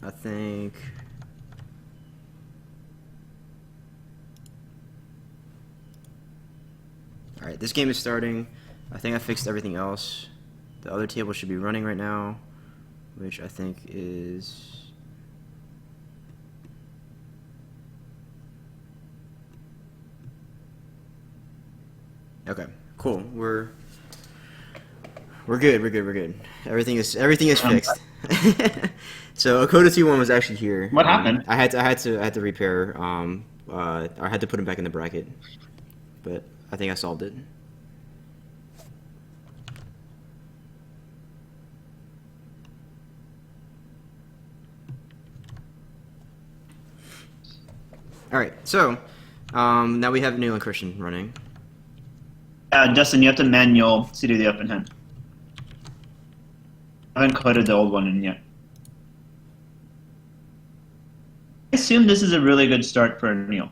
I think. All right, this game is starting. I think I fixed everything else. The other table should be running right now, which I think is. Okay, cool. We're good. We're good. Everything is fixed. So Okota 2-1 was actually here. What happened? I had to repair. I had to put him back in the bracket, but I think I solved it. All right, so now we have Neil and Christian running. Justin, you have to manual to do the open hand. I haven't coded the old one in yet. I assume this is a really good start for Neil.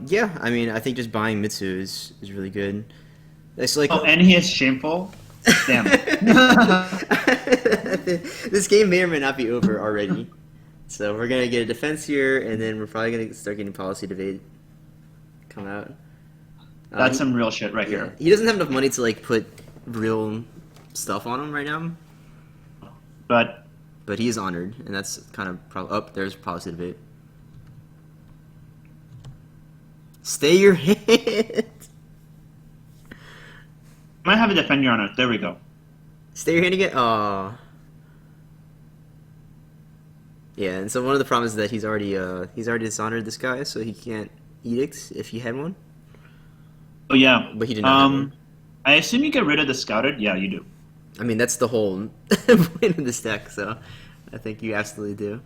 Yeah, I mean, I think just buying Mitsu is really good. It's like, Oh, and he is shameful. Damn. this game may or may not be over already. So we're gonna get a defense here, and then we're probably gonna start getting policy debate come out. That's some real shit right here. He doesn't have enough money to like put real stuff on him right now. But he is honored, and that's kind of there's policy debate. Stay your hand. I might have a defend your honor. There we go. Stay your hand again. Oh. Yeah, and so one of the problems is that he's already dishonored this guy, so he can't edict if he had one. Oh yeah. But he did not have one. I assume you get rid of the scouted. Yeah, you do. I mean, that's the whole point of this deck, so I think you absolutely do.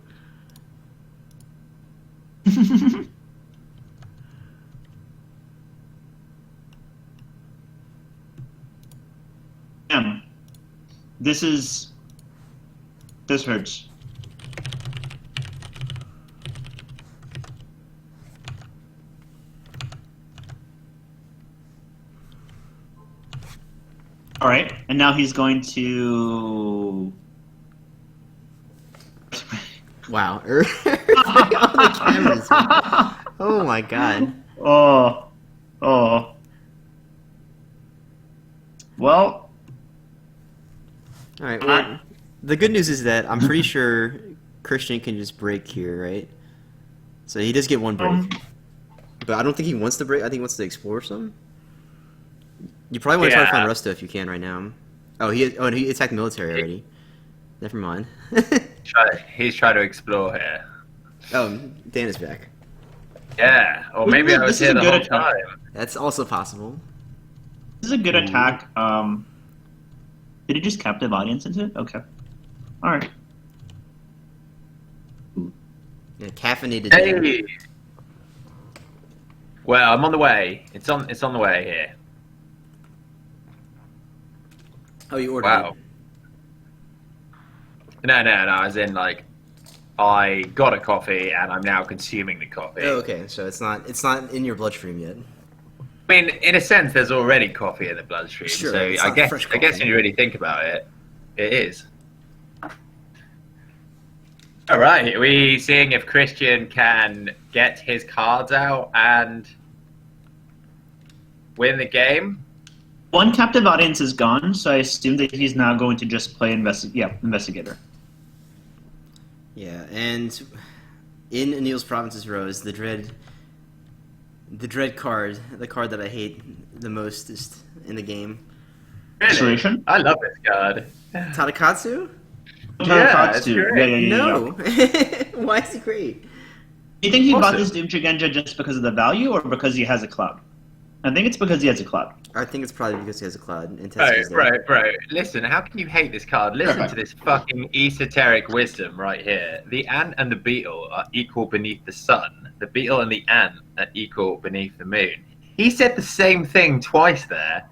Damn. This hurts. All right, and now he's going to. Wow. All the cameras. Oh my god. Oh. Well. All right. Well, the good news is that I'm pretty sure Christian can just break here, right? So he does get one break, but I don't think he wants to break. I think he wants to explore some. You probably want to try to find Rusto if you can right now. Oh, he attacked military already. Never mind. He's trying to explore here. Oh, Dan is back. Yeah, or maybe I was here the whole time. That's also possible. This is a good attack. Did he just captive audience into it? Okay. All right. Yeah, caffeinated. Hey. Well, I'm on the way. It's on the way here. Oh, you ordered Wow. it. No. As in, like, I got a coffee and I'm now consuming the coffee. Oh, okay. So it's not in your bloodstream yet. I mean, in a sense, there's already coffee in the bloodstream. Sure, so it's I not guess fresh when coffee. you really think about it, it is. All right, are we seeing if Christian can get his cards out and win the game? One captive audience is gone, so I assume that he's now going to just play investigator. Yeah, and in Anil's Province's Rose, the dread card, the card that I hate the most is in the game. Really? Restoration? I love this card. Tadakatsu? Yeah, it's great. Yeah. No. Why is he great? Do you think he bought Awesome. this Doom Shigenja just because of the value, or because he has a cloud? I think it's because he has a cloud. I think it's probably because he has a cloud. And Tetsu's there. Bro. Listen, how can you hate this card? Listen to this fucking esoteric wisdom right here. The ant and the beetle are equal beneath the sun. The beetle and the ant are equal beneath the moon. He said the same thing twice there,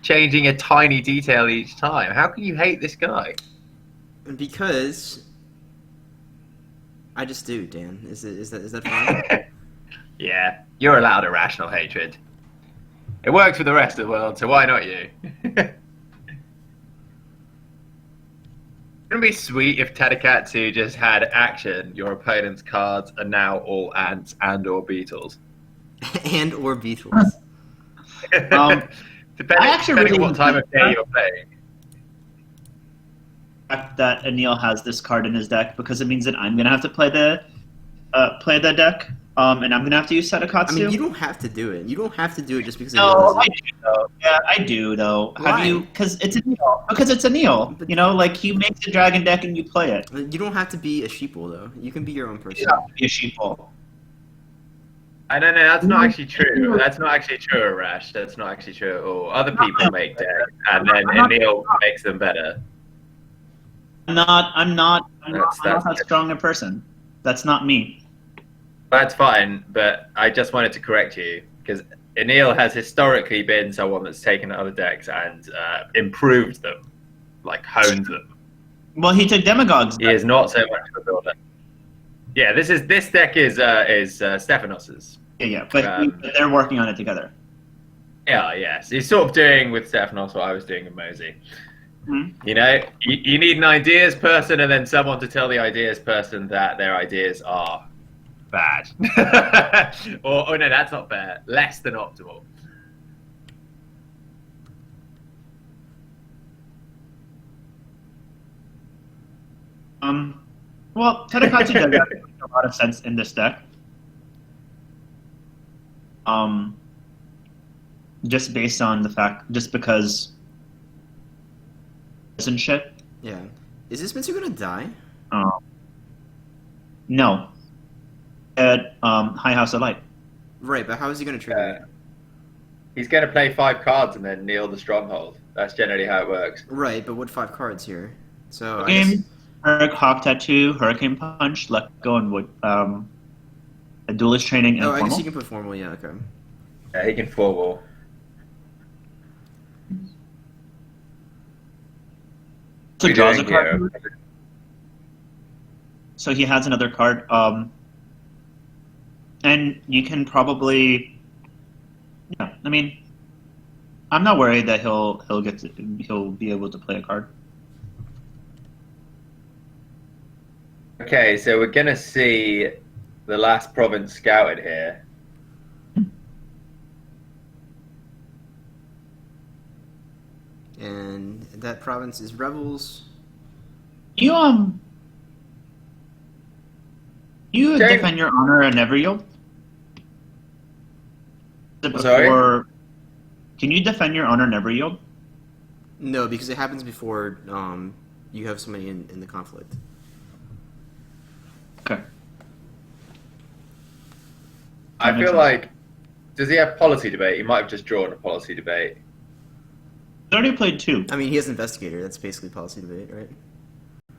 changing a tiny detail each time. How can you hate this guy? Because I just do, Dan. Is that fine? Yeah, you're allowed irrational hatred. It works for the rest of the world, so why not you? Wouldn't it be sweet if Tadakatsu just had action? Your opponent's cards are now all ants and/or beetles. And or Beatles. Depending on what time of day you're playing. Fact that Anil has this card in his deck because it means that I'm gonna have to play the deck, and I'm gonna have to use Tadakatsu. I mean, you don't have to do it. You don't have to do it just because. No, I do though. Yeah, I do though. Why? Have you? Because it's Anil. Because it's Anil. You know, like he makes a dragon deck and you play it. You don't have to be a sheeple though. You can be your own person. You don't have to be a sheeple. I don't know. That's not actually true. That's not actually true, Arash. That's not actually true at all. Other people make decks, and then Anil makes them better. I'm not that strong a person. That's not me. That's fine, but I just wanted to correct you because Anil has historically been someone that's taken other decks and improved them, like honed them. Well, he took Demagogues. He is not so much of a builder. Yeah, this deck is Stefanos's. Yeah, but they're working on it together. Yeah, yes. He's sort of doing with Stefanos what I was doing with Mozi. Mm-hmm. You know, you need an ideas person and then someone to tell the ideas person that their ideas are bad. or no, that's not fair. Less than optimal. Well, Tadakatsu does make a lot of sense in this deck. Just based on the fact, just because and shit. Yeah. Is this Mitsu gonna die? No. At High House of Light. Right, but how is he gonna trigger it? He's going to play 5 cards and then kneel the stronghold. That's generally how it works. Right, but what 5 cards here? So Game, Hawk Tattoo, Hurricane Punch, Let Go, and what? A Duelist Training and I Formal. guess you can put formal. Yeah, okay. Yeah, he can formal. So he draws a card. So he has another card. And you can probably, yeah. I mean, I'm not worried that he'll be able to play a card. Okay, so we're going to see the last province scouted here. And that province is Rebels. You defend your honor and never yield? Sorry? Can you defend your honor and never yield? No, because it happens before you have somebody in the conflict. Okay. I feel like, does he have policy debate? He might have just drawn a policy debate. He's already played 2. I mean, he has Investigator. That's basically policy debate, right?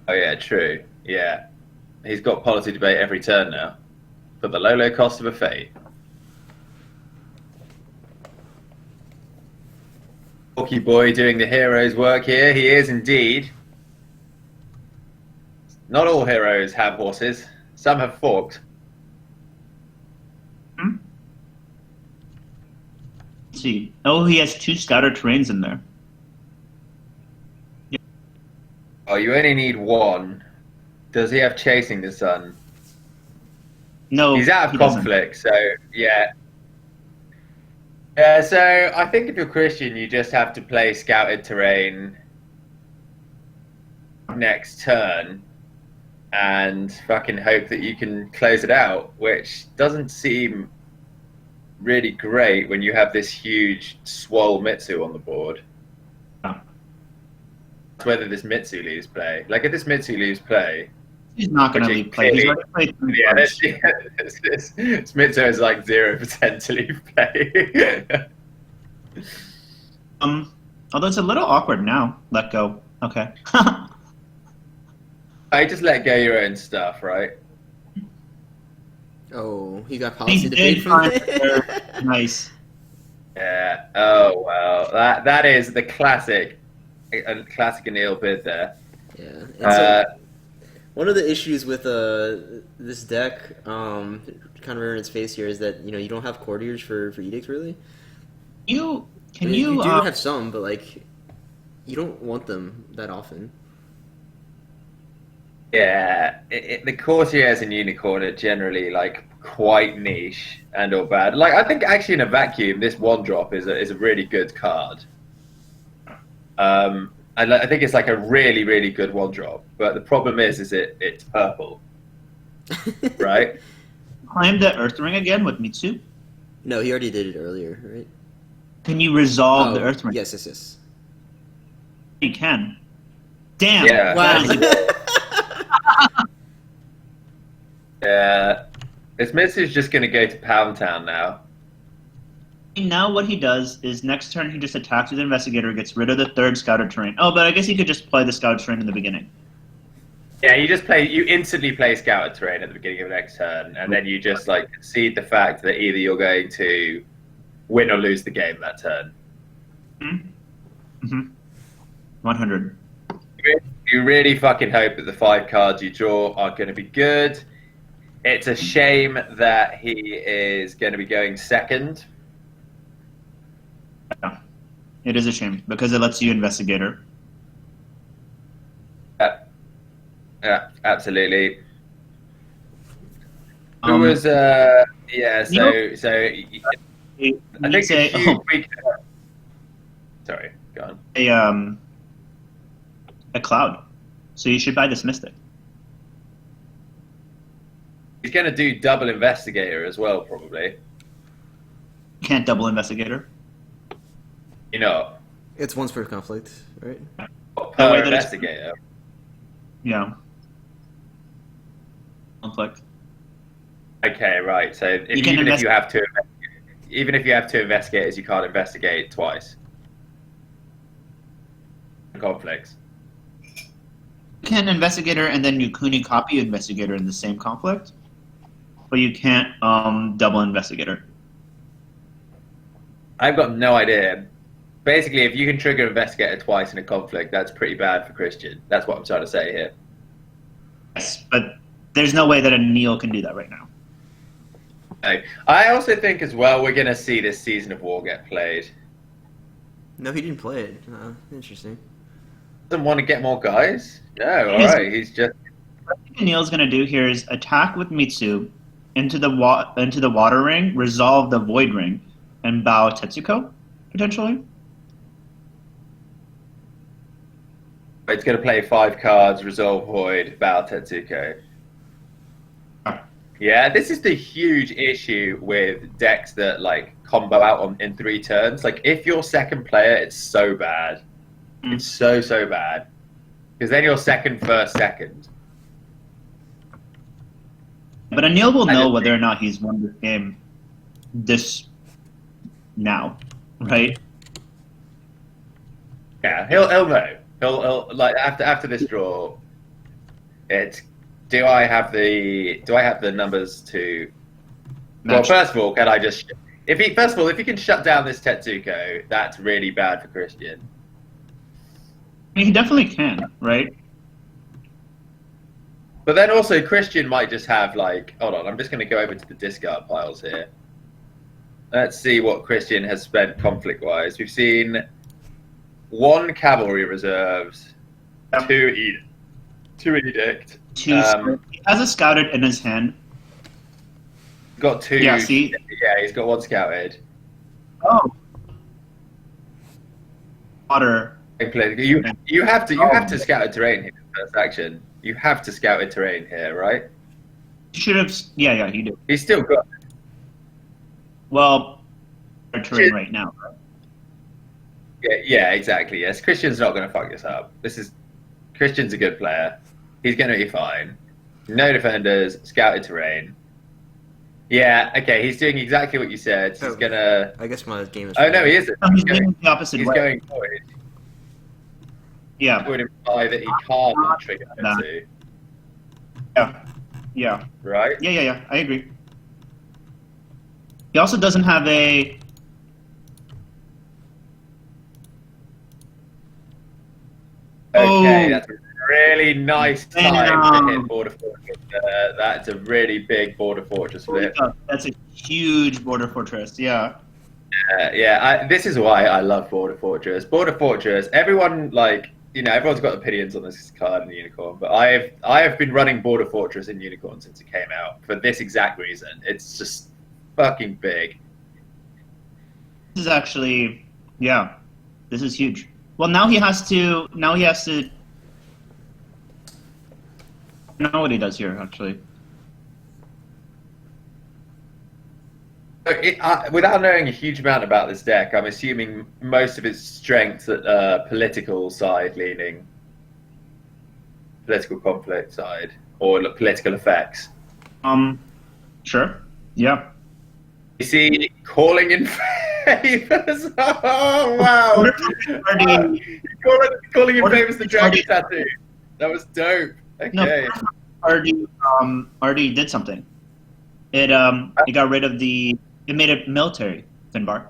Oh yeah, true. Yeah. He's got policy debate every turn now. For the low cost of a fate. Porky Boy doing the hero's work here. He is indeed. Not all heroes have horses. Some have forks. Let's see. Oh, he has 2 scouter terrains in there. Yeah. Oh, you only need 1. Does he have Chasing the Sun? No, he's out of conflict, so yeah. Yeah, so I think if you're Christian, you just have to play Scouted Terrain next turn and fucking hope that you can close it out, which doesn't seem really great when you have this huge swole Mitsu on the board. Yeah. Whether this Mitsu leaves play. Like, if this Mitsu leaves play... He's not going to leave play. He's already played 3 cards. This Mitsu is like 0% to leave play. Although it's a little awkward now. Let go. Okay. I just let go your own stuff, right? Oh, he got policy debate from it. Nice. Yeah. Oh well, that is the classic Anil bid there. Yeah. And so, one of the issues with this deck, kind of in its face here, is that you don't have courtiers for edicts really. You do have some, but like you don't want them that often. Yeah, the courtiers and unicorn are generally like quite niche and or bad. Like I think actually in a vacuum, this one drop is a really good card. I think it's like a really good one drop. But the problem is it's purple, right? Claim the Earth Ring again with Mitsu. No, he already did it earlier, right? Can you resolve the Earth Ring? Yes. You can. Damn. Yeah. Wow. Yeah. This miss is just going to go to Pound Town now. Now what he does is next turn he just attacks with Investigator, gets rid of the third scouted terrain. Oh, but I guess he could just play the scouted terrain in the beginning. Yeah, you instantly play scouted terrain at the beginning of the next turn, and then you just like concede the fact that either you're going to win or lose the game that turn. 100. You really fucking hope that the 5 cards you draw are going to be good. It's a shame that he is going to be going second. Yeah. It is a shame because it lets you Investigator. Yeah, absolutely. Who Um, was yeah? So I I think a huge week. Sorry, go on. A cloud. So you should buy this Mystic. He's going to do double Investigator as well, probably. You can't double Investigator. You know, It's once per conflict, right? The per way that it's- Investigator. Yeah. Conflict. Okay, right. So You can even if you have two investigators, you can't investigate twice. Conflicts. You can Investigator and then you Kuni copy Investigator in the same conflict, but you can't double Investigator. I've got no idea. Basically, if you can trigger Investigator twice in a conflict, that's pretty bad for Christian. That's what I'm trying to say here. Yes, but there's no way that a Neil can do that right now. I also think as well we're going to see this Season of War get played. No, he didn't play it. Interesting. Doesn't want to get more guys? No, alright. He's just... What I think Neil's going to do here is attack with Mitsu into the water ring, resolve the void ring, and bow Tetsuko, potentially. It's going to play 5 cards, resolve void, bow Tetsuko. Yeah, this is the huge issue with decks that like combo out in 3 turns. Like if you're second player, it's so bad. It's so bad. Because then you're second, first, second. But Anil will know whether or not he's won this game now, right? Yeah, he'll know. He'll like after this draw. It's do I have the numbers to? Well, first of all, can I just if he can shut down this Tetsuko, that's really bad for Christian. I mean, he definitely can, right? But then also Christian might just have like, hold on, I'm just going to go over to the discard piles here. Let's see what Christian has spent conflict-wise. We've seen 1 Cavalry Reserves, 2 Edict. He has a scouted in his hand. Got 2. Yeah, see? Yeah, he's got 1 scouted. Oh. Water. You have to scout a terrain here first action. You have to scout a terrain here, right? He should have. Yeah, he did. He's still got. Well, terrain right now. Yeah, exactly. Yes, Christian's not going to fuck this up. Christian's a good player. He's going to be fine. No defenders, scouted terrain. Yeah, okay. He's doing exactly what you said. He's gonna. I guess my game is. Oh no, he isn't. He's going the opposite He's way. going void. Yeah. That would imply that he can't trigger Tetsu. Yeah. Right? Yeah. I agree. He also doesn't have a. Okay, that's a really nice time to hit Border Fortress. That's a really big Border Fortress flip. That's a huge Border Fortress, yeah. This is why I love Border Fortress. Border Fortress, everyone, like, everyone's got opinions on this card in Unicorn, but I have been running Border Fortress in Unicorn since it came out for this exact reason. It's just fucking big. This is actually, yeah, this is huge. Well, now he has to. I don't know what he does here, actually. Without knowing a huge amount about this deck, I'm assuming most of its strengths at political side leaning, political conflict side, or political effects. Sure. Yeah. You see, calling in favors. Oh wow! Calling in favors the dragon tattoo. That was dope. Okay. No, already did something. It got rid of the. It made it military, Finbar.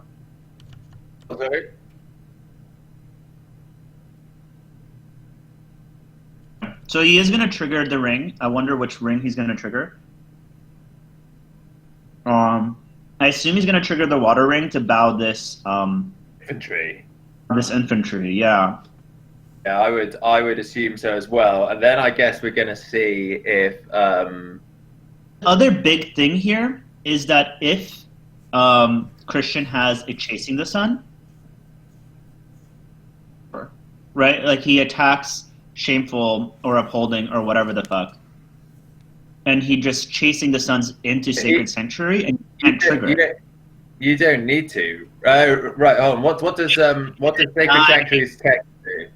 Okay. So he is going to trigger the ring. I wonder which ring he's going to trigger. I assume he's going to trigger the water ring to bow this Infantry. This infantry, yeah. Yeah, I would assume so as well. And then I guess we're going to see if. Other big thing here is that if Christian has a chasing the sun, right? Like he attacks shameful or upholding or whatever the fuck, and he just chasing the suns into Sacred Sanctuary and you can't trigger it. You don't need to. Right. Oh, what does Sacred Sanctuary's text do?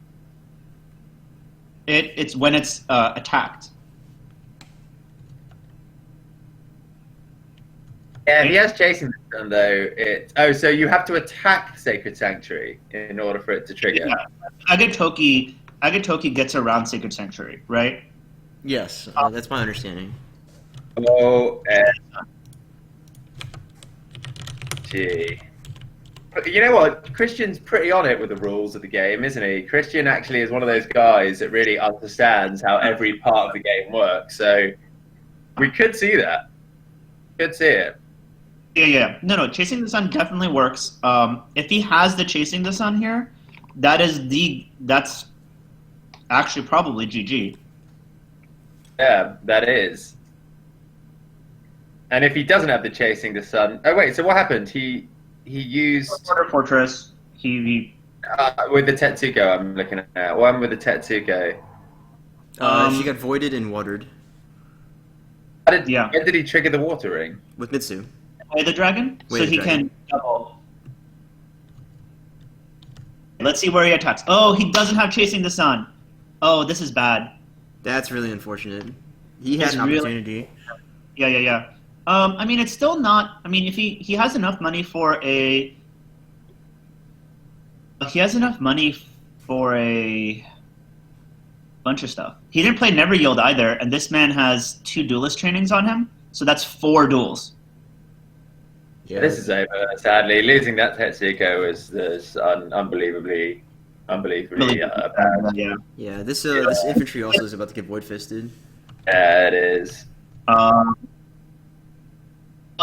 It's when it's attacked. Yeah, he has chasing the sun though. So you have to attack Sacred Sanctuary in order for it to trigger. Yeah. Agatoki gets around Sacred Sanctuary, right? Yes, that's my understanding. Oh, gee. You know what? Christian's pretty on it with the rules of the game, isn't he? Christian actually is one of those guys that really understands how every part of the game works. So we could see that. Could see it. Yeah. No. Chasing the sun definitely works. If he has the chasing the sun here, that's actually probably GG. Yeah, that is. And if he doesn't have the chasing the sun, oh wait, so what happened? He used Border Fortress. He with the Tetsuko. I'm looking at one with the Tetsuko. She got voided and watered. When did he trigger the water ring? With Mitsu. Play the dragon, Wait, so he can double. Let's see where he attacks. Oh, he doesn't have chasing the sun. Oh, this is bad. That's really unfortunate. He had an opportunity. Yeah. I mean, it's still not. I mean, if he has enough money for a. He has enough money for a bunch of stuff. He didn't play Never Yield either, and this man has 2 duelist trainings on him, so that's 4 duels. Yeah. This is over. Sadly, losing that Tetsuko was unbelievably bad. Yeah. This infantry also is about to get void fisted. Yeah, it is. Well,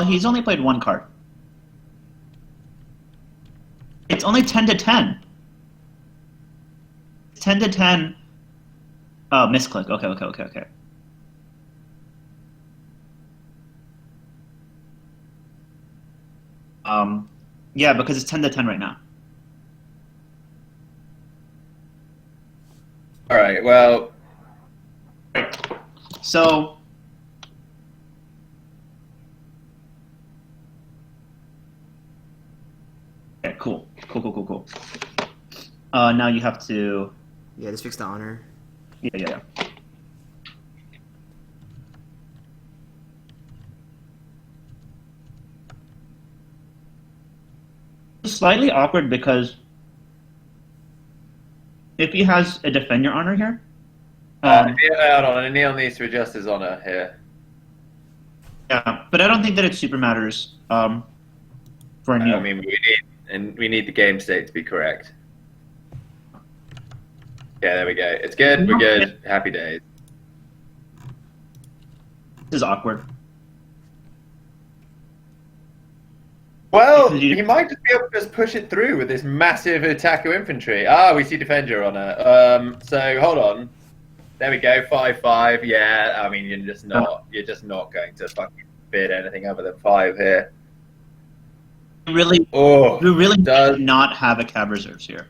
he's only played 1 card. It's only 10 to 10. 10 to 10. Oh, misclick. Okay. Yeah, because it's 10 to 10 right now. All right. Well. So. Okay, cool. Now you have to. Yeah, just fix the honor. Yeah. It's slightly awkward because if he has a defend your honor here. Hold on. Neil needs to adjust his honor here. Yeah, but I don't think that it super matters for Neil. I mean, we need the game state to be correct. Yeah, there we go. It's good. We're good. Happy days. This is awkward. Well, he might just be able to just push it through with this massive attacker infantry. We see Defender on it. So hold on. There we go, 5-5. Yeah, I mean you're just not going to fucking bid anything other than 5 here. We really did not have a cav reserves here.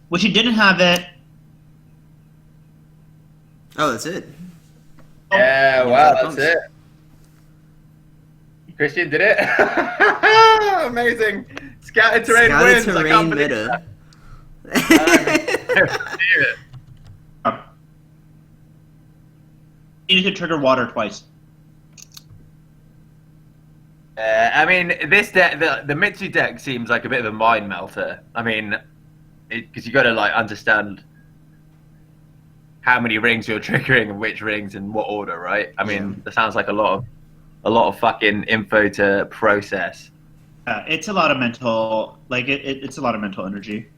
Which he didn't have it. Oh, that's it. Yeah, wow, that's it. Christian did it. Amazing. Scattered terrain wins. I can't believe meta. You need to trigger water twice. I mean, this deck, the Mitsu deck seems like a bit of a mind melter. I mean, because you got to like understand how many rings you're triggering and which rings in what order, right? I mean, that sounds like a lot of fucking info to process. It's a lot of mental, like it's a lot of mental energy.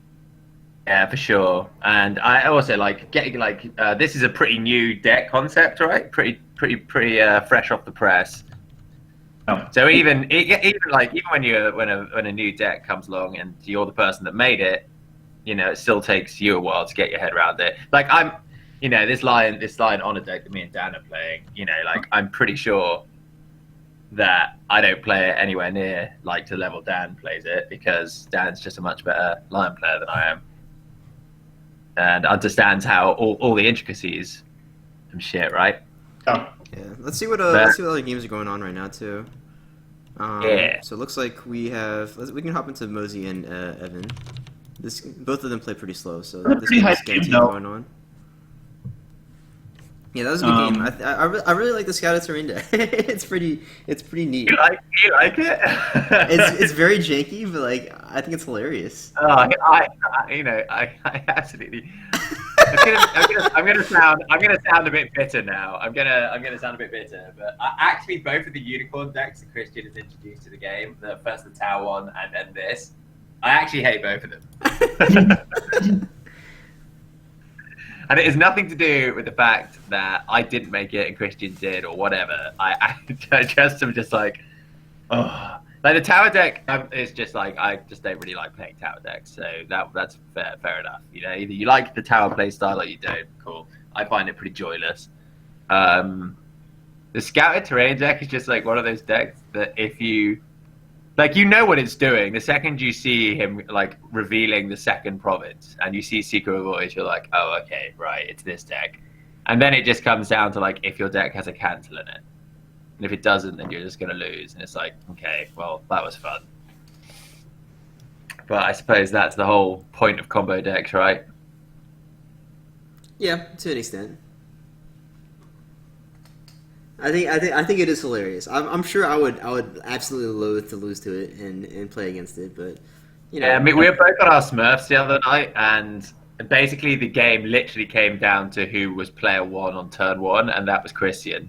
Yeah, for sure. And I also like getting like this is a pretty new deck concept, right? Pretty fresh off the press. Oh. So even when a new deck comes along and you're the person that made it, you know, it still takes you a while to get your head around it. Like this lion on a deck that me and Dan are playing, you know, like I'm pretty sure that I don't play it anywhere near like to the level Dan plays it, because Dan's just a much better lion player than I am, and understands how all the intricacies and shit, right? Oh. Yeah, let's see what other games are going on right now too. Yeah. So it looks like we can hop into Mozi and Evan. Both of them play pretty slow, so this pretty high game game, though. going on. Yeah, that was a good game. I really like the Scouted Terrain deck. it's pretty neat. You like it? it's very janky, but like I think it's hilarious. I absolutely. I'm gonna sound a bit bitter now. I'm gonna sound a bit bitter, but actually both of the unicorn decks that Christian has introduced to the game, first the Tower one and then this, I actually hate both of them. And it has nothing to do with the fact that I didn't make it and Christian did or whatever. I just am just like, oh. Like the tower deck is just like, I just don't really like playing tower decks. So that's fair enough. You know, either you like the tower play style or you don't. Cool. I find it pretty joyless. The Scouted Terrain deck is just like one of those decks that if you... Like, you know what it's doing. The second you see him, like, revealing the second province and you see Secret of Voice, you're like, oh, okay, right, it's this deck. And then it just comes down to, like, if your deck has a cancel in it. And if it doesn't, then you're just going to lose. And it's like, okay, well, that was fun. But I suppose that's the whole point of combo decks, right? Yeah, to an extent. I think it is hilarious. I'm sure I would absolutely loathe to lose to it and play against it, but you know. Yeah, I mean, we were both on our Smurfs the other night, and basically the game literally came down to who was player 1 on turn 1, and that was Christian,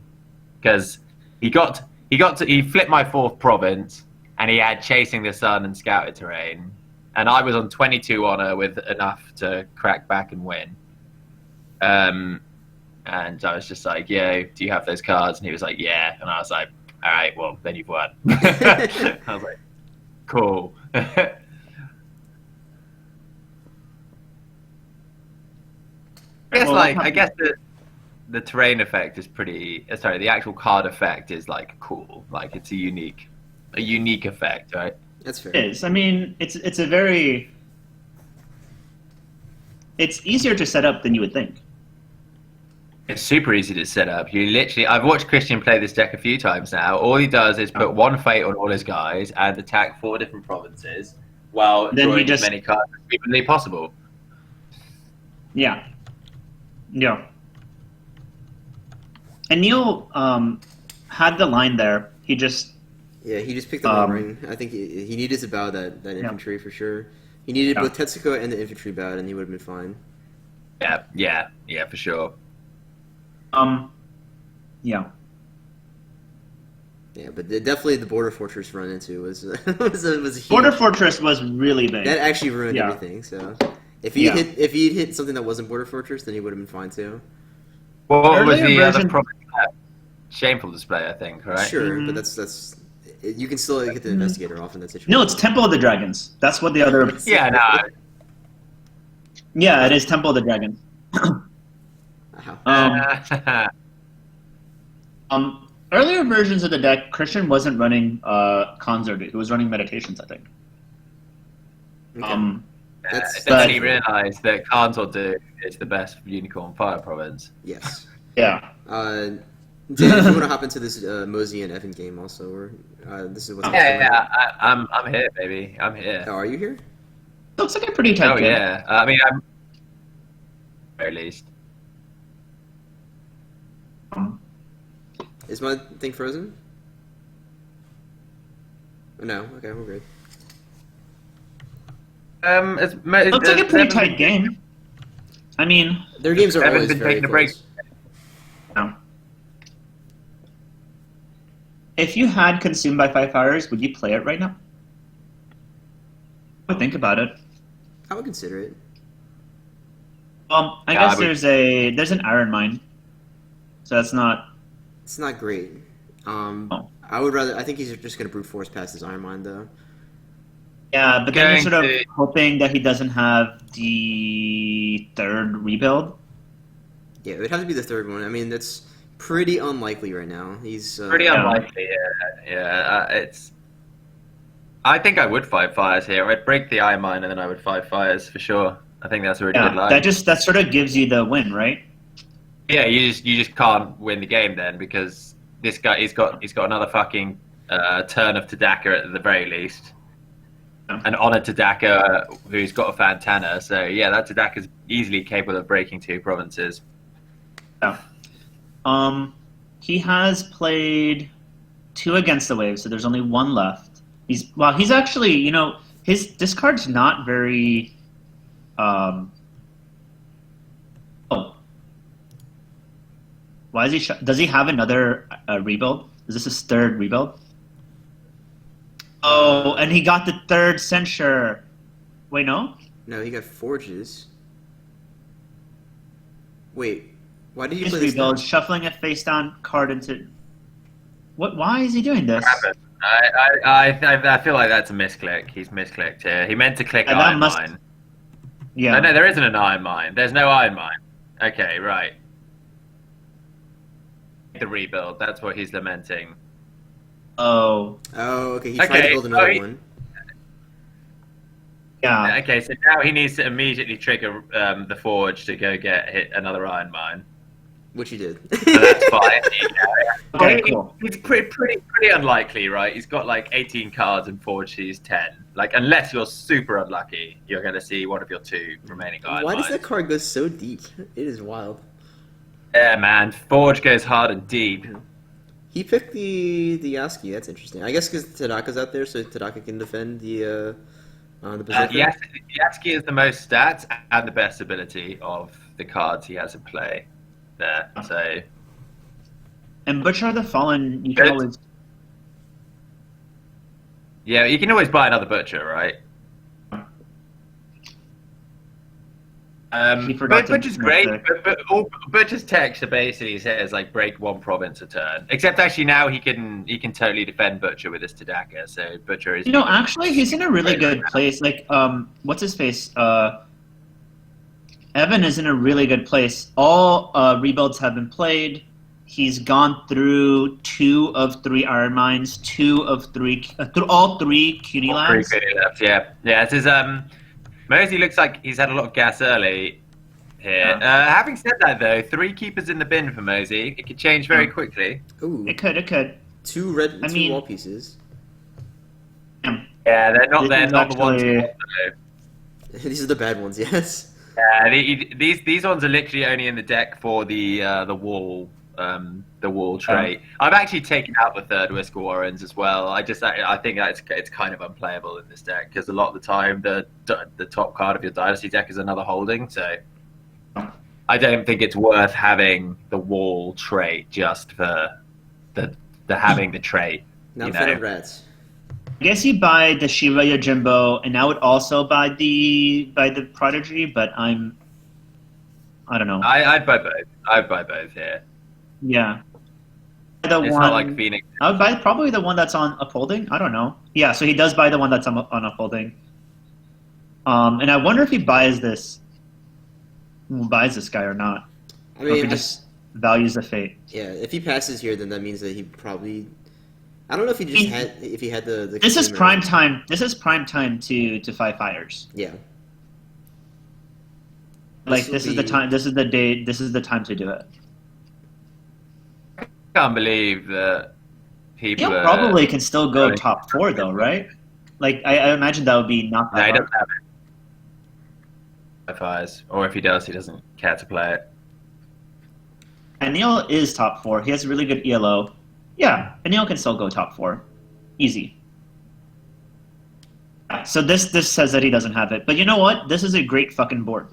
because he flipped my 4th province, and he had Chasing the Sun and Scouted Terrain, and I was on 22 honor with enough to crack back and win. And I was just like, yo, do you have those cards? And he was like, yeah. And I was like, all right, well, then you've won. I was like, cool. I guess the terrain effect is pretty... Sorry, the actual card effect is, like, cool. Like, it's a unique effect, right? That's fair. It is. I mean, it's a very... It's easier to set up than you would think. It's super easy to set up. I've watched Christian play this deck a few times now. All he does is put one fate on all his guys and attack 4 different provinces while drawing as many cards as humanly possible. Yeah. Yeah. And Neil had the line there. He just picked the wrong ring. I think he needed to bow that infantry for sure. He needed both Tetsuko and the infantry bowed, and he would have been fine. Yeah, for sure. Yeah. Yeah, but definitely the border fortress run into was huge. Border fortress was really big. That actually ruined everything. So if he'd hit something that wasn't border fortress, then he would have been fine too. Well, what was the other problem? Shameful display, I think, right? Sure, but that's You can still get the investigator off in that situation. No, it's Temple of the Dragons. That's what the other. Yeah, no. Yeah, it is Temple of the Dragons. Earlier versions of the deck, Christian wasn't running Consort. He was running Meditations, I think. Okay. Then he realised that Consort is the best Unicorn Fire province. Yes. Yeah. Dan, if you want to hop into this Mozi and Evan game also, or this is what's I'm here, baby. I'm here. Oh, are you here? Looks like a pretty tight game. Yeah. I mean, I'm at least. Is my thing frozen? Oh, no. Okay, we're good. Looks Looks like a pretty tight game. I mean, their games are always been very taking a close. break. no. If you had Consumed by Five Fires, would you play it right now? I would think about it. I would consider it. I guess there's an Iron Mine, so that's not. It's not great. I would rather. I think he's just going to brute force past his Iron Mine, though. Yeah, but then you're sort of hoping that he doesn't have the third rebuild. Yeah, it would have to be the third one. I mean, that's pretty unlikely right now. He's pretty unlikely. Yeah. It's. I think I would 5 fires here. I'd break the Iron Mine and then I would 5 fires for sure. I think that's a really good line. That sort of gives you the win, right? Yeah, you just can't win the game then because this guy he's got another fucking turn of Tadaka at the very least, and on a Tadaka who's got a Fantana. So yeah, that Tadaka's easily capable of breaking 2 provinces. Yeah. He has played 2 against the wave, so there's only 1 left. He's actually, his discard's not very. Why is he? Does he have another rebuild? Is this his 3rd rebuild? Oh, and he got the 3rd censure. Wait, no. No, he got forges. Wait, why did he His play this? rebuild, shuffling a face down card into. What? Why is he doing this? I feel like that's a misclick. He's misclicked here. He meant to click Iron Mine. Yeah. No, there isn't an Iron Mine. There's no Iron Mine. Okay, right. The rebuild. That's what he's lamenting. Oh. Oh, okay. He tried to build another one. Yeah. Okay, so now he needs to immediately trigger the Forge to go hit another Iron Mine. Which he did. So that's fine. Okay, cool. It's pretty unlikely, right? He's got like 18 cards and Forge sees 10. Like, unless you're super unlucky, you're going to see one of your 2 remaining Iron Why Mines. does that card go so deep? It is wild. Yeah, man. Forge goes hard and deep. He picked the Yasuki. That's interesting. I guess because Tadaka's out there, so Tadaka can defend the Berserker. Yasuki is the most stats and the best ability of the cards he has in play there. So. And Butcher the Fallen, you can always. Yeah, you can always buy another Butcher, right? Butcher's great, but all Butcher's text basically says like break 1 province a turn. Except actually now he can totally defend Butcher with his Tadaka. So Butcher is. Actually he's in a really good place. Like what's his face? Evan is in a really good place. All rebuilds have been played. He's gone through 2 of 3 Iron Mines, 2 of 3 through all 3 CUNY lands. 3 CUNY left, yeah. It's his Mozi looks like he's had a lot of gas early here. Having said that, though, 3 keepers in the bin for Mozi. It could change very quickly. Ooh. It could. 2 wall pieces. Yeah, they're not the ones. These are the bad ones, yes. Yeah, these ones are literally only in the deck for the wall trait. I've actually taken out the 3rd Whisker Warrens as well. I think that it's kind of unplayable in this deck because a lot of the time the top card of your Dynasty deck is another holding. So I don't think it's worth having the wall trait just for the having the trait. Now for the rats. I guess you buy the Shiva Yojimbo, and I would also buy the Prodigy, but I don't know. I'd buy both. I'd buy both here. Yeah. The It's one, not like Phoenix. I would buy probably the one that's on upholding. I don't know. Yeah, so he does buy the one that's on upholding. And I wonder if he buys this guy or not. I Or if he mean, just values the fate. yeah, if he passes here, then that means that he probably. I don't know if he just had if he had the. This is consumer- prime time. This is prime time to fight fires. Yeah. Like will this is the be- time. This is the day. This is the time to do it. I can't believe that people He are... probably can still go Right. top 4 though, right? Like I imagine that would be not No, he that hard. doesn't have it. Fires. Or if he does, he doesn't care to play it. And Neil is top 4. He has really good ELO. Yeah, and Neil can still go top 4. Easy. So this says that he doesn't have it. But you know what? This is a great fucking board.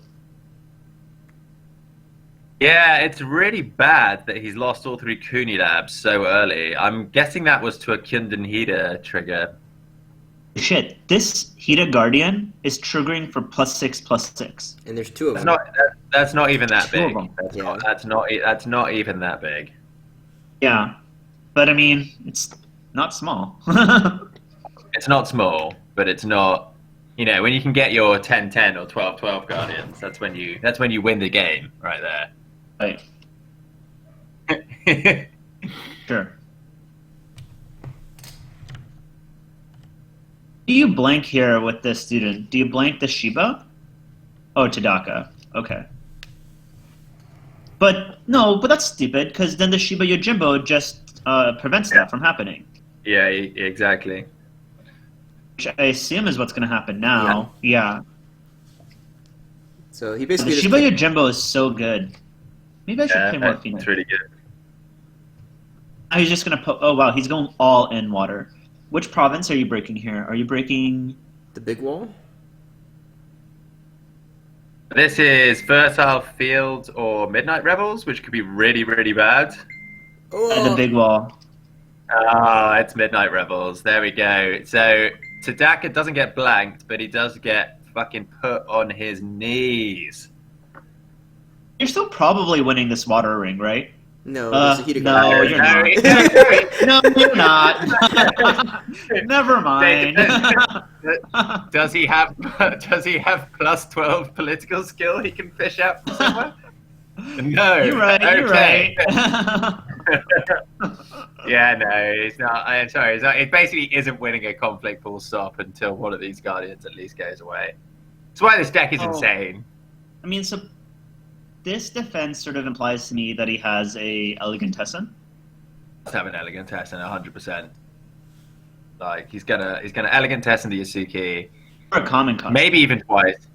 Yeah, it's really bad that he's lost all 3 Cooney labs so early. I'm guessing that was to a Kynden Hida trigger. Shit, this Hida Guardian is triggering for +6/+6. And there's 2 of That's them. that's not even that 2 of big. them. Yeah. That's not even that big. Yeah, but I mean, it's not small. It's not small, but it's not. You know, when you can get your 10-10 or 12-12 Guardians, that's when you win the game right there. Right, sure. Do you blank here with this student? Do you blank the Shiba? Oh, Tadaka. Okay. But no, but that's stupid because then the Shiba Yojimbo just prevents that from happening. Yeah, exactly. Which I assume is what's going to happen now. Yeah. So he The basically just Shiba Yojimbo is so good. Maybe I should play more It's Phoenix. really good. He's just going to put. Oh wow, he's going all in water. Which province are you breaking here? Are you breaking? the big wall. This is Fertile Fields or Midnight Rebels, which could be really, really bad. The big wall. Ah, it's Midnight Rebels. There we go. So Tadaka doesn't get blanked, but he does get fucking put on his knees. You're still probably winning this water ring, right? No, there's a Hida No, Guardian. you're not. No, you're not. Never mind. Does he have +12 political skill he can fish out from somewhere? No. You're right. You're Okay. right. Yeah, no, it's not. I'm sorry. It basically isn't winning a conflict full stop until one of these guardians at least goes away. That's why this deck is insane. I mean, so this defense sort of implies to me that he has a Elegant Tessin. Let's have an Elegant Tessin, 100%. Like he's gonna Elegant Tessin the Yasuki, Or a common cost. maybe even twice.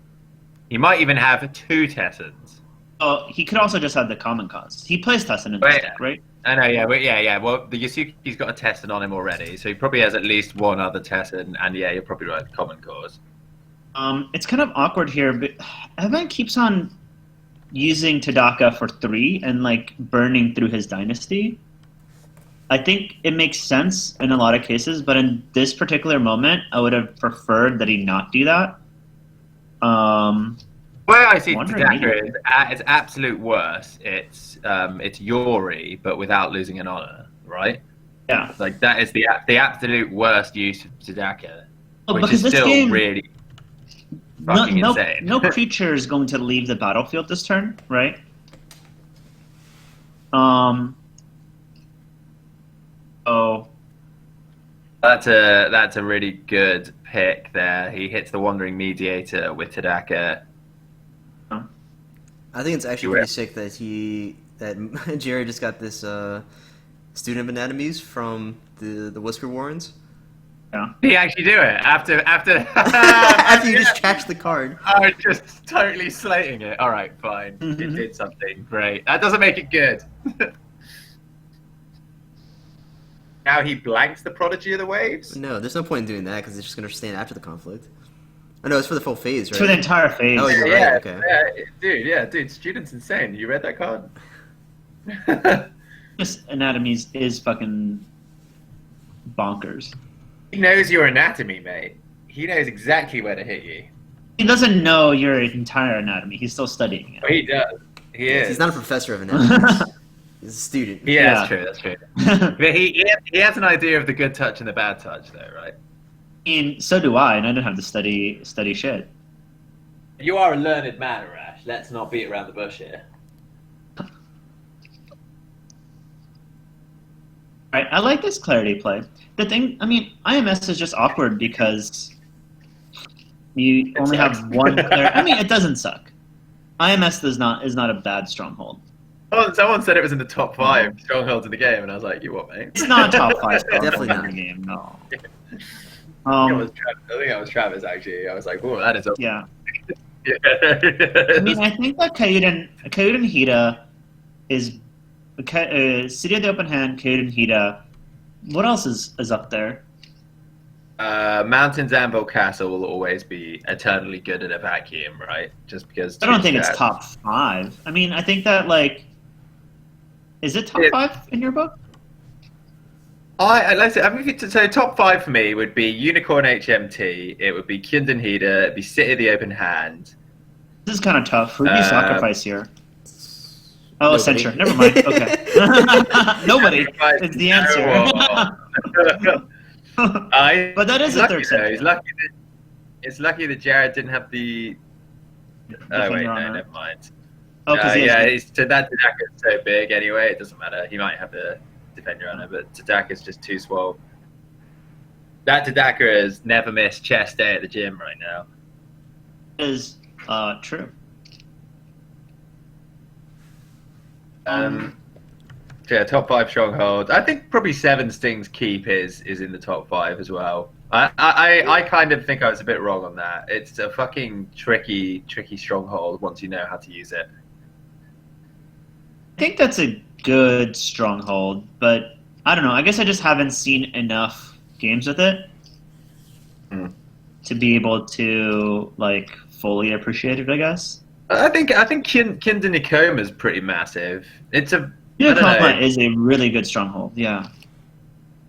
He might even have 2 Tessins. Oh, he could also just have the common cost. He plays Tessin in this deck, right? I know, yeah. Well, the Yasuki's got a Tessin on him already, so he probably has at least one other Tessin, and yeah, you're probably right, common cause. It's kind of awkward here, but Evan keeps on using Tadaka for 3 and like burning through his dynasty. I think it makes sense in a lot of cases, but in this particular moment, I would have preferred that he not do that. The way I see Wondering Tadaka is at its absolute worst, it's Yori, but without losing an honor, right? Yeah. Like that is the absolute worst use of Tadaka, Well, which because is this still game, really fucking insane. no creature is going to leave the battlefield this turn, right? Oh, That's a really good pick there. He hits the Wandering Mediator with Tadaka. I think it's actually pretty sick that Jerry just got this student of anatomies from the Whisper Warrens. yeah. Did he actually do it after After you just trashed the card. I was just totally slating it. All right, fine. It Mhm. did something great. That doesn't make it good. Now he blanks the Prodigy of the Waves. No, there's no point in doing that because it's just going to stand after the conflict. Oh no, it's for the full phase, right? For the entire phase. Oh, you're Yeah, right. Okay. dude. Student's insane. You read that card? This anatomies is fucking bonkers. He knows your anatomy, mate. He knows exactly where to hit you. He doesn't know your entire anatomy. He's still studying Oh, it. he does. He is. He's not a professor of anatomy. He's a student. Yeah, Yeah. that's true. That's true. But he has an idea of the good touch and the bad touch, though, right? mean, so do I, and I don't have to study shit. You are a learned man, Arash. Let's not beat around the bush here. Right, I like this clarity play. The thing, I mean, IMS is just awkward because you only sucks. have one clarity. I mean, it doesn't suck. IMS is not a bad stronghold. Someone said it was in the top 5 strongholds in the game, and I was like, "You what, mate?" It's not top 5 stronghold Definitely in not. the game, no. I think that was Travis, actually. I was like, "Oh, that is." Yeah. Yeah. I mean, I think that Kaiden Hida is City of the Open Hand, Kaiden Hida. What else is up there? Mountains Anvil Castle will always be eternally good in a vacuum, right? Just because. I don't think it's top 5. I mean, I think that is it top 5 in your book? Let's say, I mean, so top 5 for me would be Unicorn HMT. It would be Kynden Hida. It'd be City of the Open Hand. This is kind of tough. Who do you sacrifice here? Oh, Nobody. Censure. Never mind. Okay. Nobody. It's the answer. But that is a third though. center. It's lucky that Jared didn't have the. Oh wait, no, never mind. Oh, because that Tadaka is so big anyway. It doesn't matter. He might have the defender on it, but Tadaka is just too swole. That Tadaka has never missed chest day at the gym right now. is true. Yeah, top 5 strongholds. I think probably 7 Stings Keep is in the top 5 as well. I kind of think I was a bit wrong on that. It's a fucking tricky stronghold once you know how to use it. I think that's a good stronghold, but I don't know. I guess I just haven't seen enough games with it to be able to fully appreciate it, I guess. I think Kynden Nikoma is pretty massive. It's a Nikoma is a really good stronghold. Yeah.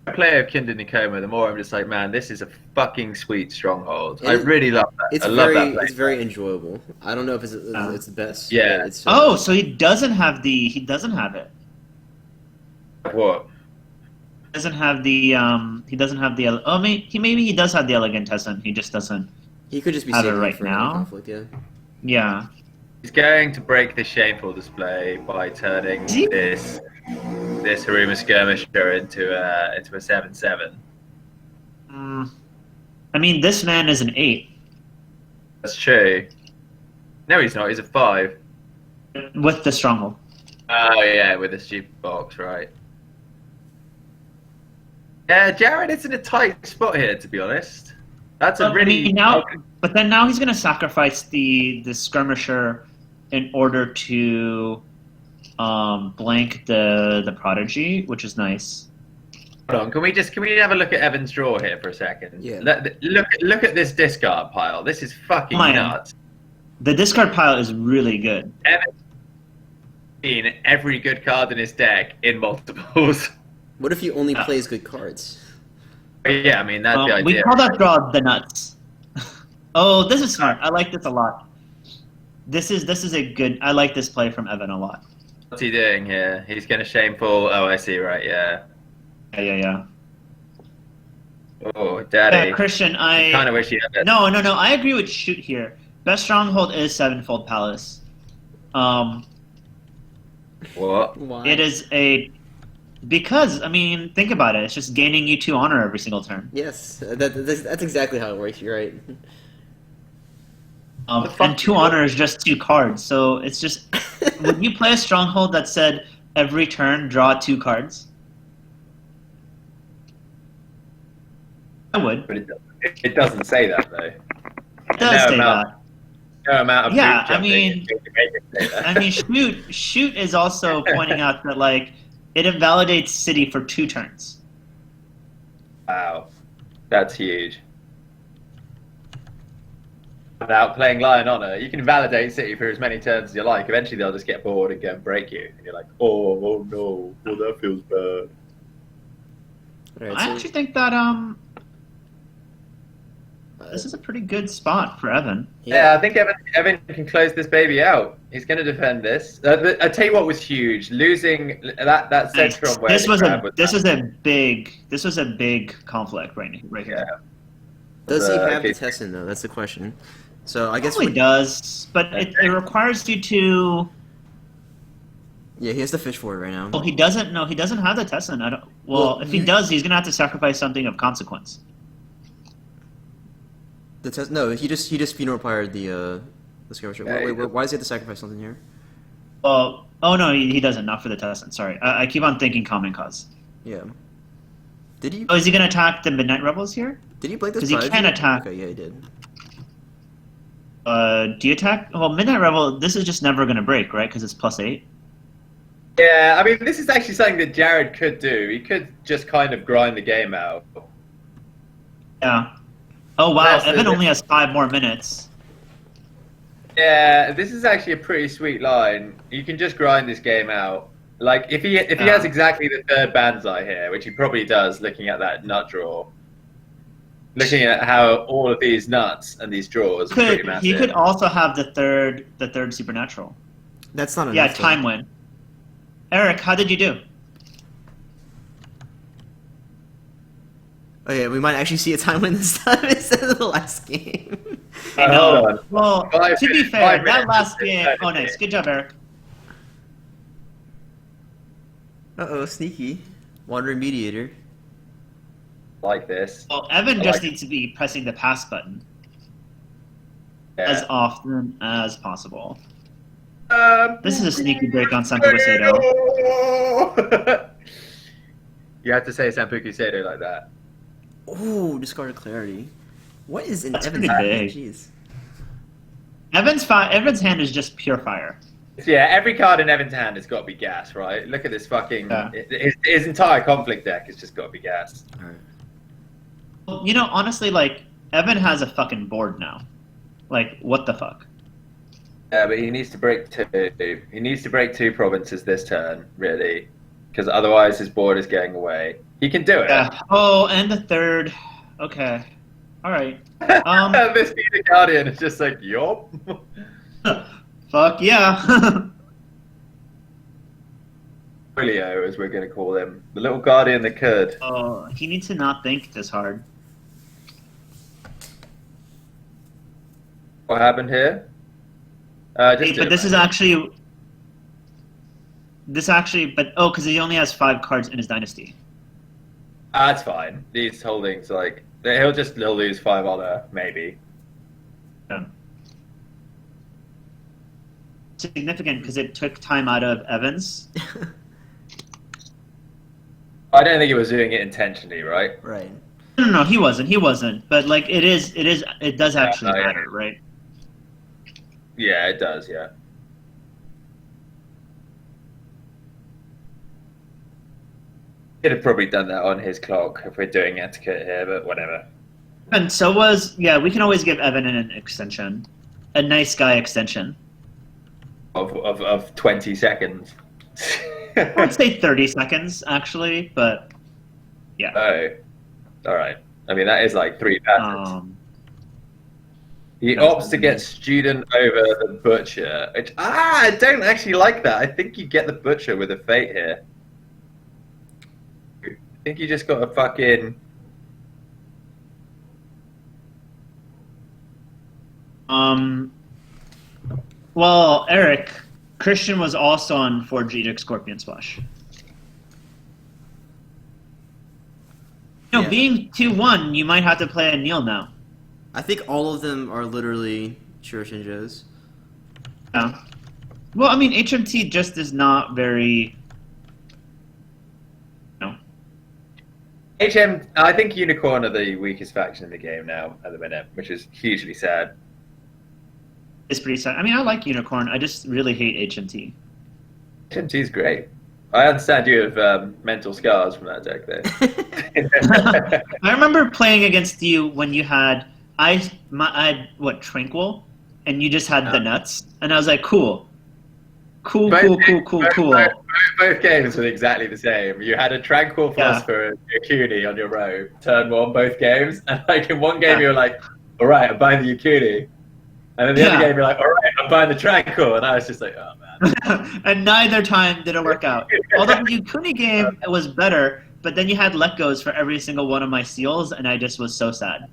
I play of Kynden Nikoma, the more I'm just like, man, this is a fucking sweet stronghold. I really love that. I love that play. It's very enjoyable. I don't know if it's the best. Yeah. But it's, So he doesn't have it. What? He doesn't have the maybe he does have the Elegantesson. He just doesn't. he could just be have it saving right for another now. conflict. Yeah. Yeah. He's going to break this shameful display by turning this Haruma Skirmisher into a 7/7. I mean, this man is an 8 That's true. No, he's not. He's a 5. with the stronghold. Oh yeah, with a stupid box, right? Yeah, Jared is in a tight spot here, to be honest. That's a really But then now he's going to sacrifice the skirmisher in order to blank the prodigy, which is nice. Hold on, can we have a look at Evan's draw here for a second? Yeah. Look at this discard pile. This is fucking nuts. The discard pile is really good. Evan's seen every good card in his deck in multiples. What if he only plays good cards? Yeah, I mean that's the idea. We call that draw the nuts. Oh, this is smart. I like this a lot. This is a good. I like this play from Evan a lot. What's he doing here? He's going to shameful. Oh, I see. Right, yeah. Yeah. Oh, daddy. Christian, I kind of wish he had that. No. I agree with Shoot here. Best stronghold is Sevenfold Palace. What? Why? It is because I mean, think about it. It's just gaining you 2 honor every single turn. Yes, that's exactly how it works. You're right. And 2 honor is just 2 cards. So it's just would you play a stronghold that said every turn draw 2 cards? I would. But it doesn't say that though. It does say that. No amount of Yeah, boot jumping I mean- is going to make it say that. I mean, shoot is also pointing out that it invalidates City for 2 turns. Wow, that's huge. Without playing Lion Honor, you can validate City for as many turns as you like. Eventually, they'll just get bored and go and break you, and you're like, oh no, well that feels bad. All right, I so actually think that This is a pretty good spot for Evan. Yeah, I think Evan can close this baby out. He's going to defend this. I tell you what was huge: losing that center on where This was a big conflict right here. Yeah. Does he have the Tessin though? That's the question. So I guess he does, but it requires you to. Yeah, he has to fish for it right now. Well, he doesn't. No, he doesn't have the Tessin. I don't. Well, if he does, he's gonna have to sacrifice something of consequence. No, he just phenotypired the skirmisher. Wait, why does he have to sacrifice something here? Oh no, he doesn't. Not for the Tessin. Sorry, I keep on thinking common cause. Yeah. Did he? Oh, is he gonna attack the Midnight Rebels here? Did he blink this? Because he can attack. Okay, yeah, he did. Do you attack? Well, Midnight Rebel. This is just never gonna break, right? Because it's +8. Yeah, I mean, this is actually something that Jared could do. He could just kind of grind the game out. Yeah. Oh wow, Evan only has 5 more minutes. Yeah, this is actually a pretty sweet line. You can just grind this game out. Like if he has exactly the 3rd Banzai here, which he probably does, looking at that nut draw, looking at how all of these nuts and these draws are pretty massive. He could also have the third Supernatural. That's not enough. Yeah, time win. Eric, how did you do? Oh yeah, we might actually see a time win this time instead of the last game. I know. Well, to be fair, that last game... Oh, nice. Good job, Eric. Uh-oh, sneaky. Wandering Mediator. Like this. Well, Evan just needs to be pressing the pass button as often as possible. This is a sneaky break on Sampuku Sado. You have to say Sampuku Sado like that. Ooh, discarded clarity. What is in That's Evan's pretty hand? big. Jeez. Evan's hand is just pure fire. Yeah, every card in Evan's hand has got to be gas, right? Look at this fucking... Yeah. His entire conflict deck has just got to be gas. Alright. Well, you know, honestly, like, Evan has a fucking board now. Like, what the fuck? Yeah, but he needs to break 2. He needs to break 2 provinces this turn, really. Because otherwise his board is going away. He can do it. Yeah. Oh, and the 3rd. Okay. Alright. This Peter Guardian is just like, yup. Fuck yeah. Julio, as we're going to call him. The little guardian that could. Oh, he needs to not think this hard. What happened here? But this is actually... because he only has 5 cards in his dynasty. That's fine. These holdings, like, he'll lose 5 honor, maybe. Yeah. Significant because it took time out of Evans. I don't think he was doing it intentionally, right? Right. No, he wasn't. But like, it does actually matter, right? Yeah, it does. Yeah. Could have probably done that on his clock if we're doing etiquette here, but whatever. And so we can always give Evan an extension, a nice guy extension. Of 20 seconds. I'd say 30 seconds actually, but yeah. Oh, all right. I mean, that is like 3 passes. He opts to get student over the butcher. Which, I don't actually like that. I think you get the butcher with a fate here. I think you just got a fucking... Well, Eric, Christian was also on Forge Edict Scorpion Splash. Being 2-1, you might have to play a Neil now. I think all of them are literally Shuroshinjos. Yeah. Well, I mean, HMT just is not very... I think Unicorn are the weakest faction in the game now at the minute, which is hugely sad. It's pretty sad. I mean, I like Unicorn. I just really hate HMT. HMT's great. I understand you have mental scars from that deck, though. I remember playing against you when you had Tranquil, and you just had the nuts, and I was like, cool. Cool. Both games were exactly the same. You had a Tranquil Philosopher and a CUNY on your row, turn 1 both games, and like in one game you were like, all right, I'm buying the Yukuni. And then the other Yeah. game, you're like, all right, I'm buying the Tranquil. And I was just like, oh, man. And neither time did it work out. Although the Yukuni game was better, but then you had let goes for every single one of my seals, and I just was so sad.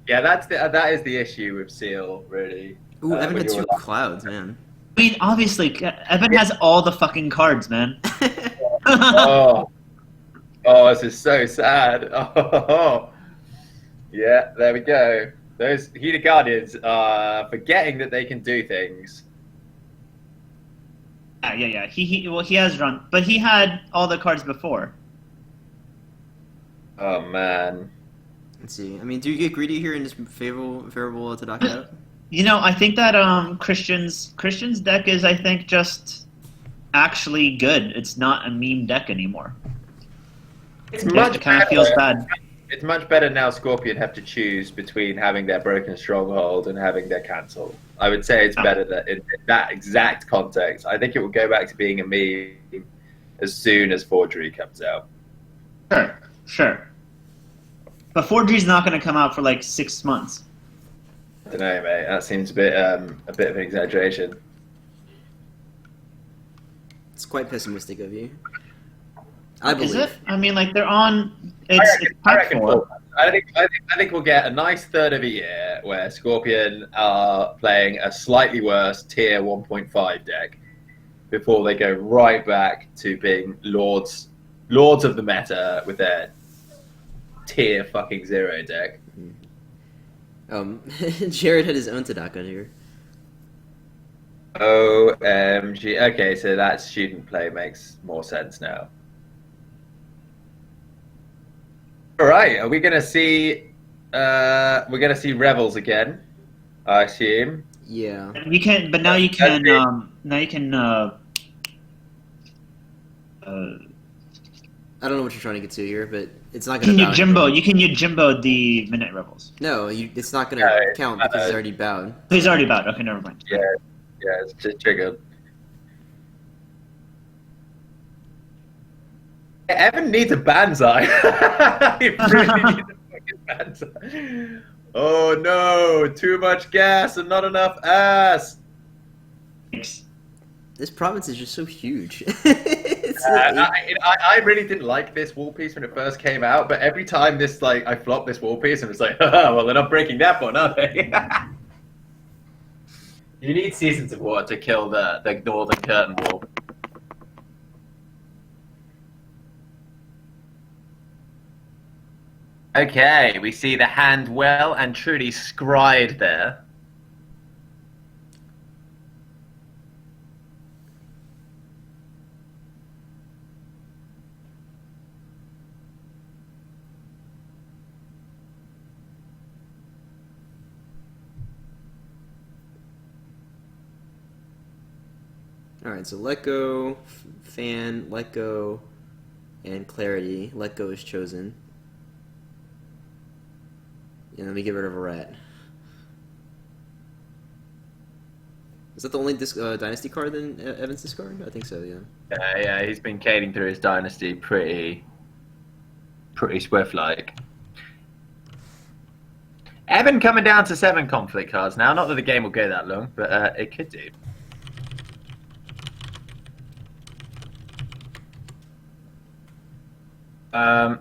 Yeah, that is the issue with Seal, really. Ooh, Evan when had you're two clouds, man. I mean, obviously, Evan has all the fucking cards, man. Oh, this is so sad. Oh, yeah, there we go. Those Heated Guardians are forgetting that they can do things. Yeah. He has run, but he had all the cards before. Oh, man. Let's see. I mean, do you get greedy here and just favorable to knock it out? You know, I think that Christian's deck is, I think, just actually good. It's not a meme deck anymore. It's It much kind of better. feels bad. It's much better now. Scorpion have to choose between having their Broken Stronghold and having their Cancel. I would say it's better that in that exact context. I think it will go back to being a meme as soon as Forgery comes out. Sure. But Forgery's not going to come out for like 6 months. I don't know, mate. That seems a bit of an exaggeration. It's quite pessimistic of you. I believe. Is it? I mean, like they're on. I It's pack reckon 4. I think we'll get a nice third of a year where Scorpion are playing a slightly worse tier 1.5 deck before they go right back to being lords of the meta with their tier fucking 0 deck. Jared had his own Tadaka here. OMG. Okay, so that student play makes more sense now. All right, are we gonna see? We're gonna see Rebels again, I assume. Yeah. You can, but now you can. Now you can. I don't know what you're trying to get to here, but it's not You going to can Jimbo. You can Jimbo the Midnight Rebels. No, it's not going to count because it's already bowed. He's already bowed. Okay, never mind. Yeah, it's just triggered. Evan needs a Banzai. He really needs a fucking Banzai. Oh no, too much gas and not enough ass. Thanks. This province is just so huge. I really didn't like this wall piece when it first came out, but every time I flop this wall piece and it's like, well, they're not breaking that one, are they? You need Seasons of War to kill the Northern Curtain Wall. Okay, we see the hand well and truly scried there. Alright, so let go, fan, let go, and clarity. Let go is chosen. And let me get rid of a rat. Is that the only dynasty card in Evan's discard? I think so, yeah. Yeah, he's been cading through his dynasty pretty swift-like. Evan coming down to 7 conflict cards now. Not that the game will go that long, but it could do.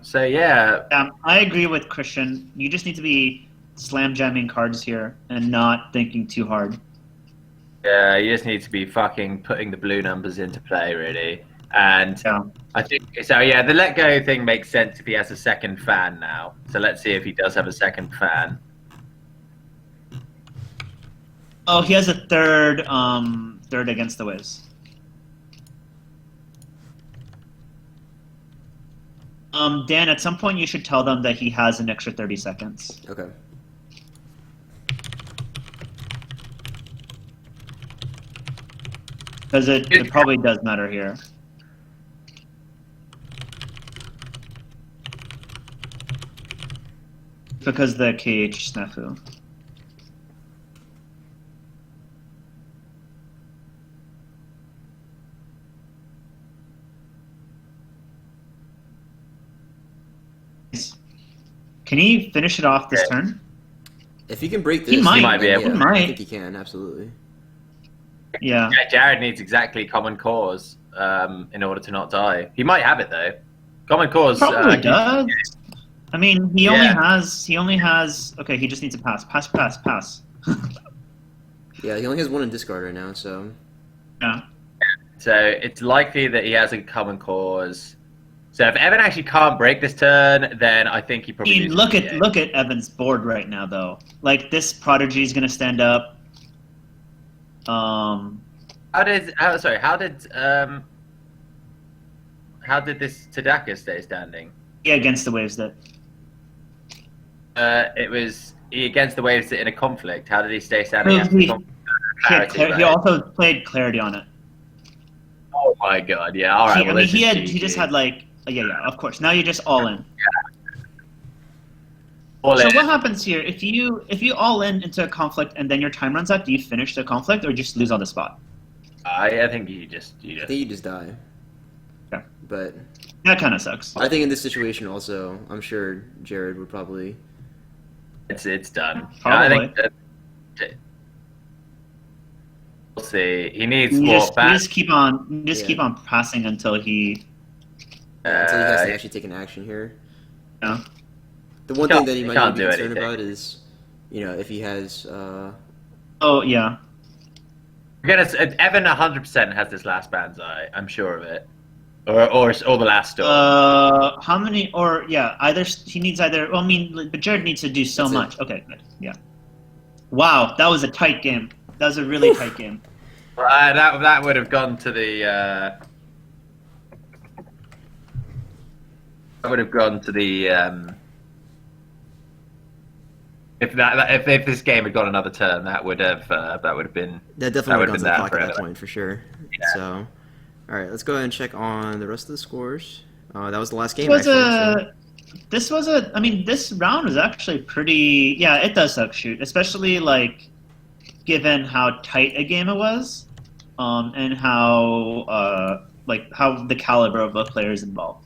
So yeah. I agree with Christian. You just need to be slam jamming cards here and not thinking too hard. Yeah, you just need to be fucking putting the blue numbers into play, really. And Yeah. I think so. Yeah, the let go thing makes sense if he has a second fan now. So let's see if he does have a second fan. Oh, he has a third against the Wiz. Dan, at some point you should tell them that he has an extra 30 seconds. Okay. Because it probably does matter here. Because the KH snafu. Can he finish it off this turn? If he can break this, He might be able yeah, to. I think he can, absolutely. Yeah. Jared needs exactly common cause in order to not die. He might have it though. Common cause. Probably does. I mean, he only Yeah. has. Okay, he just needs a pass. Pass. Yeah, he only has one in discard right now, so. Yeah. So it's likely that he has a common cause. So if Evan actually can't break this turn, then I think he I probably. mean, look at Evan's board right now, though. Like, this Prodigy is gonna stand up. How did this Tadaka stay standing? Yeah, against the waves that. It was against the waves in a conflict. How did he stay standing after the conflict? He also played Clarity on it. Oh my god! Yeah. All right. He just had like yeah, of course. Now you're just all in. All So in. what happens here if you all in into a conflict and then your time runs out? Do you finish the conflict or just lose on the spot? I think you just. I think you just die. Yeah. But That kind of sucks. I think in this situation also, I'm sure Jared would probably. It's done. Probably. I think we'll see. He needs You more just keep on Yeah. keep on passing until he. Until he has to actually take an action here. Yeah. The one thing that he He might can't be do concerned anything. about is, if he has. Oh yeah. Evan 100% has this last Banzai. I'm sure of it. Or the last storm. How many? Or yeah, he needs either. Well, I mean, but Jared needs to do so That's it. much. Okay, good. Yeah. Wow, that was a tight game. That was a really tight game. That would have gone to the. That would have gone to the. If this game had gone another turn, that would have been. That definitely would have gone to the that clock at that forever. point for sure. Yeah. So, all right, let's go ahead and check on the rest of the scores. That was the last game. This round was actually pretty. Yeah, it does suck, shoot, especially like given how tight a game it was, and how how the caliber of the players involved.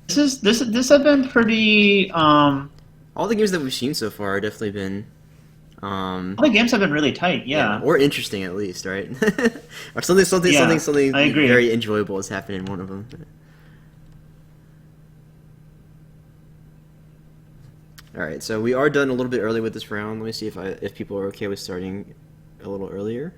This have been pretty. All the games that we've seen so far have definitely been. All the games have been really tight. Yeah. Or interesting at least, right? Or something Yeah, I agree. very enjoyable has happened in one of them. All right, so we are done a little bit early with this round. Let me see if people are okay with starting a little earlier.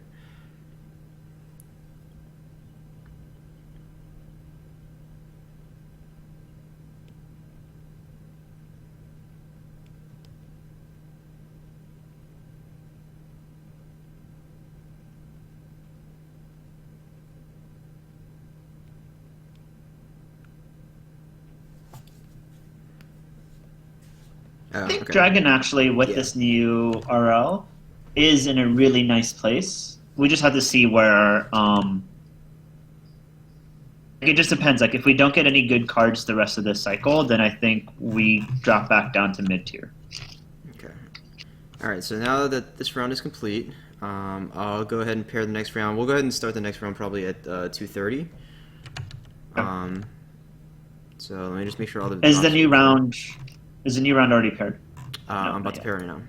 Oh, I think okay. Dragon actually with Yeah. this new RL is in a really nice place. We just have to see where. It just depends. Like if we don't get any good cards the rest of this cycle, then I think we drop back down to mid tier. Okay. All right. So now that this round is complete, I'll go ahead and pair the next round. We'll go ahead and start the next round probably at 2:30. So let me just make sure all the. Is the new round already paired? I'm about to pair right now.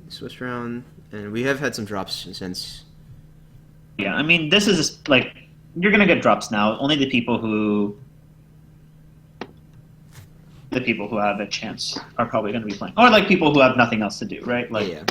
Swiss round, and we have had some drops since. Yeah, I mean this is just, like you're gonna get drops now. Only the people who have a chance are probably gonna be playing, or like people who have nothing else to do, right? Like Yeah.